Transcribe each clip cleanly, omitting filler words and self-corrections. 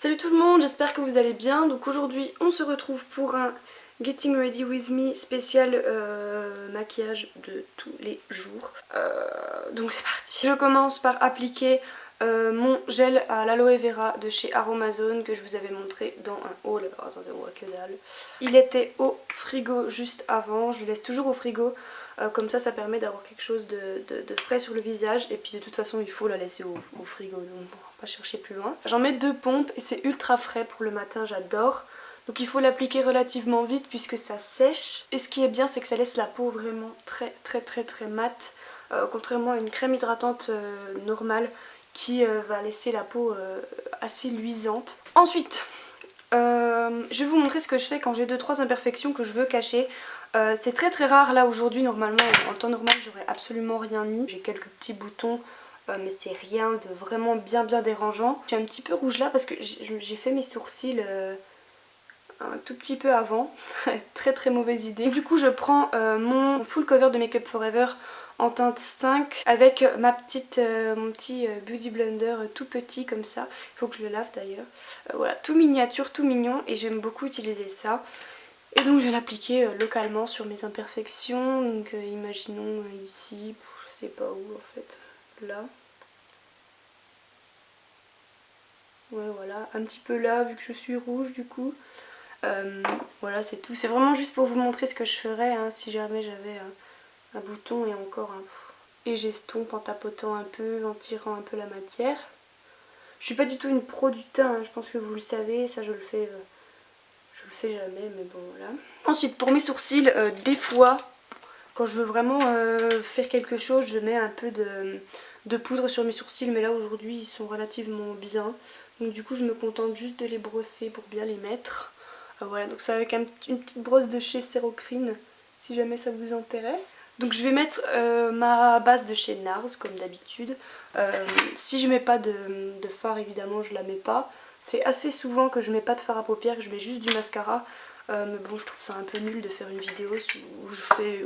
Salut tout le monde, j'espère que vous allez bien. Donc aujourd'hui on se retrouve pour un Getting Ready With Me spécial maquillage de tous les jours. Donc c'est parti. Je commence par appliquer mon gel à l'aloe vera de chez Aromazone que je vous avais montré dans un haul. Alors attendez, on voit que dalle. Il était au frigo juste avant, je le laisse toujours au frigo. Comme ça permet d'avoir quelque chose de frais sur le visage. Et puis de toute façon il faut la laisser au frigo, donc bon, on va pas chercher plus loin. J'en mets 2 pompes et c'est ultra frais pour le matin, j'adore. Donc il faut l'appliquer relativement vite puisque ça sèche. Et ce qui est bien, c'est que ça laisse la peau vraiment très mate. Contrairement à une crème hydratante normale qui va laisser la peau assez luisante. Ensuite, je vais vous montrer ce que je fais quand j'ai 2-3 imperfections que je veux cacher. C'est très rare là aujourd'hui, normalement en temps normal j'aurais absolument rien mis. J'ai quelques petits boutons mais c'est rien de vraiment bien dérangeant. Je suis un petit peu rouge là parce que j'ai fait mes sourcils un tout petit peu avant. Très mauvaise idée. Du coup je prends mon full cover de Make Up Forever en teinte 5 avec mon petit Beauty Blender tout petit comme ça. Il faut que je le lave d'ailleurs. Voilà, tout miniature, tout mignon et j'aime beaucoup utiliser ça. Et donc je vais l'appliquer localement sur mes imperfections. Donc imaginons ici, je sais pas où en fait, là. Ouais voilà, un petit peu là vu que je suis rouge du coup. Voilà c'est tout, c'est vraiment juste pour vous montrer ce que je ferais hein, si jamais j'avais un bouton et encore un... Et j'estompe en tapotant un peu, en tirant un peu la matière. Je suis pas du tout une pro du teint, hein, je pense que vous le savez, ça je le fais jamais mais bon voilà. Ensuite pour mes sourcils, des fois quand je veux vraiment faire quelque chose je mets un peu de poudre sur mes sourcils, mais là aujourd'hui ils sont relativement bien. Donc du coup je me contente juste de les brosser pour bien les mettre. Voilà, donc c'est avec une petite brosse de chez Cerocrine si jamais ça vous intéresse. Donc je vais mettre ma base de chez NARS comme d'habitude. Si je mets pas de fard évidemment je la mets pas. C'est assez souvent que je mets pas de fard à paupières, que je mets juste du mascara. Mais bon je trouve ça un peu nul de faire une vidéo où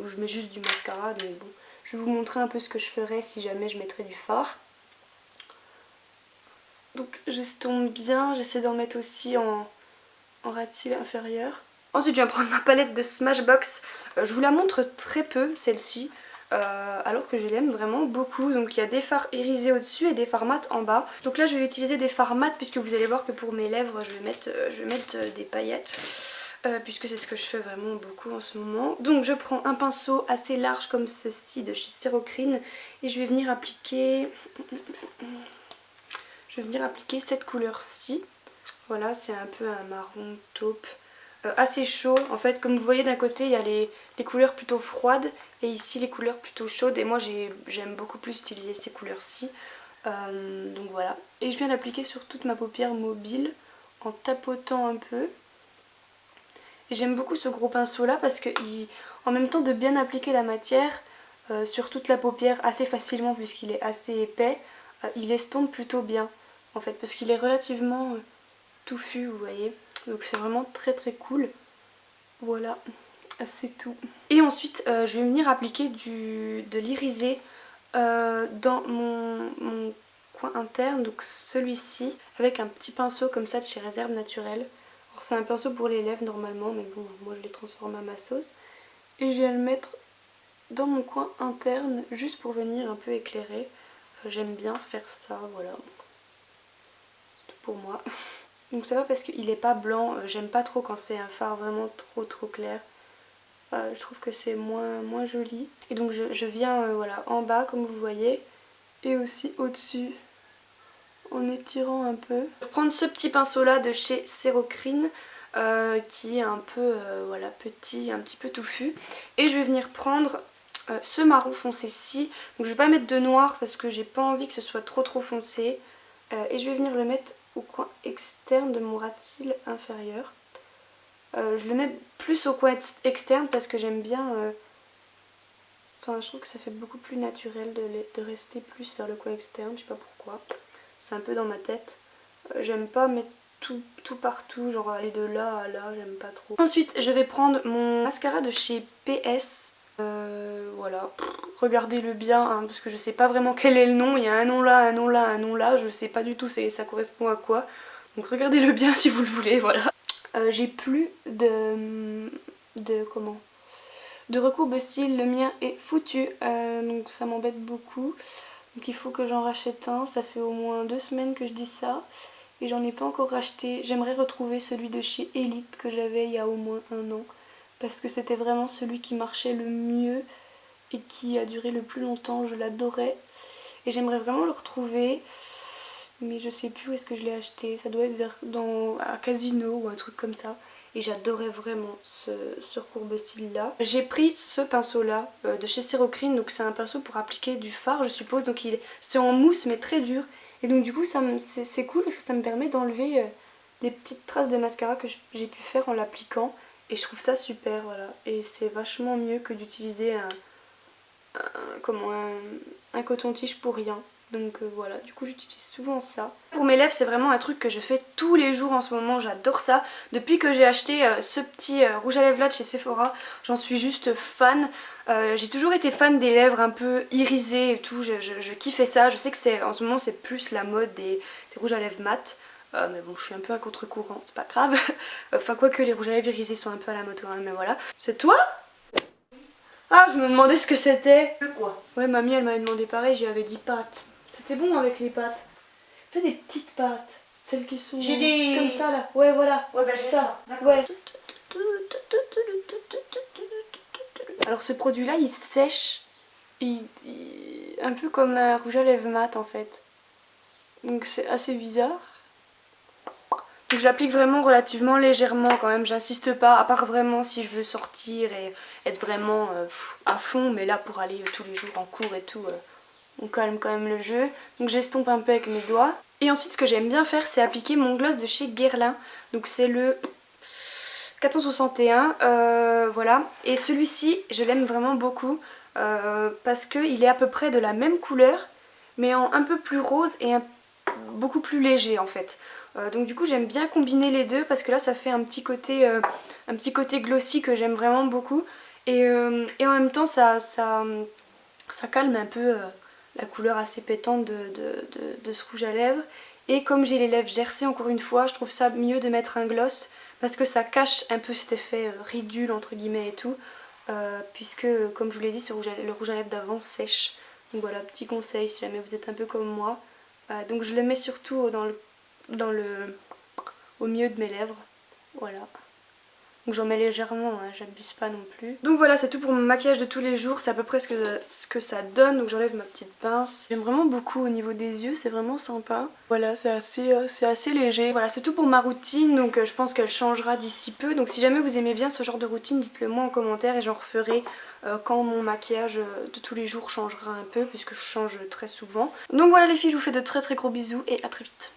je mets juste du mascara. Donc bon, je vais vous montrer un peu ce que je ferais si jamais je mettrais du fard. Donc j'estompe bien, j'essaie d'en mettre aussi en ras de cils inférieur. Ensuite je vais prendre ma palette de Smashbox. Je vous la montre très peu celle-ci. Alors que je l'aime vraiment beaucoup. Donc il y a des fards irisés au dessus et des fards mat en bas. Donc là je vais utiliser des fards mat puisque vous allez voir que pour mes lèvres je vais mettre des paillettes. Puisque c'est ce que je fais vraiment beaucoup en ce moment. Donc je prends un pinceau assez large comme ceci de chez Cerocrine et je vais venir appliquer cette couleur-ci. Voilà, c'est un peu un marron taupe assez chaud. En fait, comme vous voyez d'un côté, il y a les couleurs plutôt froides et ici les couleurs plutôt chaudes. Et moi, j'aime beaucoup plus utiliser ces couleurs-ci. Donc voilà. Et je viens l'appliquer sur toute ma paupière mobile en tapotant un peu. Et j'aime beaucoup ce gros pinceau-là parce que, en même temps de bien appliquer la matière sur toute la paupière assez facilement puisqu'il est assez épais, il estompe plutôt bien en fait parce qu'il est relativement touffu, vous voyez. Donc c'est vraiment très cool. Voilà, c'est tout. Et ensuite je vais venir appliquer de l'irisé dans mon coin interne, donc celui-ci, avec un petit pinceau comme ça de chez Réserve Naturelle. Alors c'est un pinceau pour les lèvres normalement, mais bon, moi je l'ai transformé à ma sauce. Et je viens le mettre dans mon coin interne, juste pour venir un peu éclairer. J'aime bien faire ça, voilà. C'est tout pour moi. Donc ça va parce qu'il est pas blanc, j'aime pas trop quand c'est un fard vraiment trop clair. Je trouve que c'est moins joli. Et donc je viens voilà, en bas comme vous voyez, et aussi au-dessus en étirant un peu. Je vais prendre ce petit pinceau là de chez Cerocrine qui est un peu voilà, petit, un petit peu touffu. Et je vais venir prendre ce marron foncé-ci. Donc je vais pas mettre de noir parce que j'ai pas envie que ce soit trop foncé. Et je vais venir le mettre au coin externe de mon ras de cils inférieur. Je le mets plus au coin externe parce que j'aime bien... Enfin, je trouve que ça fait beaucoup plus naturel de rester plus vers le coin externe, je sais pas pourquoi. C'est un peu dans ma tête. J'aime pas mettre tout partout, genre aller de là à là, j'aime pas trop. Ensuite, je vais prendre mon mascara de chez PS. Voilà, regardez-le bien hein, parce que je sais pas vraiment quel est le nom. Il y a un nom là, un nom là, un nom là. Je sais pas du tout ça correspond à quoi. Donc regardez-le bien si vous le voulez, voilà. J'ai plus de recourbe style, le mien est foutu, donc ça m'embête beaucoup. Donc il faut que j'en rachète un, ça fait au moins 2 semaines que je dis ça. Et j'en ai pas encore racheté. J'aimerais retrouver celui de chez Elite que j'avais il y a au moins 1 an. Parce que c'était vraiment celui qui marchait le mieux et qui a duré le plus longtemps, je l'adorais. Et j'aimerais vraiment le retrouver. Mais je sais plus où est-ce que je l'ai acheté. Ça doit être à Casino ou un truc comme ça. Et j'adorais vraiment ce recourbe style là. J'ai pris ce pinceau là de chez Cerocrine. Donc c'est un pinceau pour appliquer du fard je suppose. Donc c'est en mousse mais très dur. Et donc du coup c'est cool parce que ça me permet d'enlever les petites traces de mascara que j'ai pu faire en l'appliquant. Et je trouve ça super, voilà. Et c'est vachement mieux que d'utiliser un coton-tige pour rien. Donc voilà, du coup j'utilise souvent ça. Pour mes lèvres c'est vraiment un truc que je fais tous les jours en ce moment, j'adore ça. Depuis que j'ai acheté ce petit rouge à lèvres là de chez Sephora, j'en suis juste fan. J'ai toujours été fan des lèvres un peu irisées et tout, je kiffais ça. Je sais que en ce moment c'est plus la mode des rouges à lèvres mat. Mais bon, je suis un peu à contre-courant, c'est pas grave. Enfin, quoique les rouges à lèvres irisés sont un peu à la mode quand même, mais voilà. C'est toi? Ah, je me demandais ce que c'était. Quoi? Ouais, mamie, elle m'avait demandé pareil, j'y avais dit pâtes. C'était bon avec les pâtes. Fais des petites pâtes. Celles qui sont comme ça là. Ouais, voilà. Ouais, bah j'ai ça. Ouais. Alors ce produit là il sèche un peu comme un rouge à lèvres mat en fait. Donc c'est assez bizarre. Donc je l'applique vraiment relativement légèrement quand même, j'insiste pas, à part vraiment si je veux sortir et être vraiment à fond, mais là pour aller tous les jours en cours et tout, on calme quand même le jeu. Donc j'estompe un peu avec mes doigts. Et ensuite ce que j'aime bien faire c'est appliquer mon gloss de chez Guerlain. Donc c'est le 461, voilà. Et celui-ci je l'aime vraiment beaucoup parce qu'il est à peu près de la même couleur, mais en un peu plus rose et beaucoup plus léger en fait. Donc du coup j'aime bien combiner les deux parce que là ça fait un petit côté glossy que j'aime vraiment beaucoup. Et en même temps ça calme un peu la couleur assez pétante de ce rouge à lèvres. Et comme j'ai les lèvres gercées encore une fois, je trouve ça mieux de mettre un gloss parce que ça cache un peu cet effet ridule entre guillemets et tout. Puisque comme je vous l'ai dit, le rouge à lèvres d'avant sèche. Donc voilà, petit conseil si jamais vous êtes un peu comme moi. Donc je le mets surtout au milieu de mes lèvres, voilà. Donc j'en mets légèrement, hein, j'abuse pas non plus. Donc voilà, c'est tout pour mon maquillage de tous les jours, c'est à peu près ce que ça donne. Donc j'enlève ma petite pince. J'aime vraiment beaucoup au niveau des yeux, c'est vraiment sympa. Voilà, c'est assez léger. Voilà, c'est tout pour ma routine, donc je pense qu'elle changera d'ici peu. Donc si jamais vous aimez bien ce genre de routine, dites-le moi en commentaire et j'en referai quand mon maquillage de tous les jours changera un peu, puisque je change très souvent. Donc voilà les filles, je vous fais de très gros bisous et à très vite.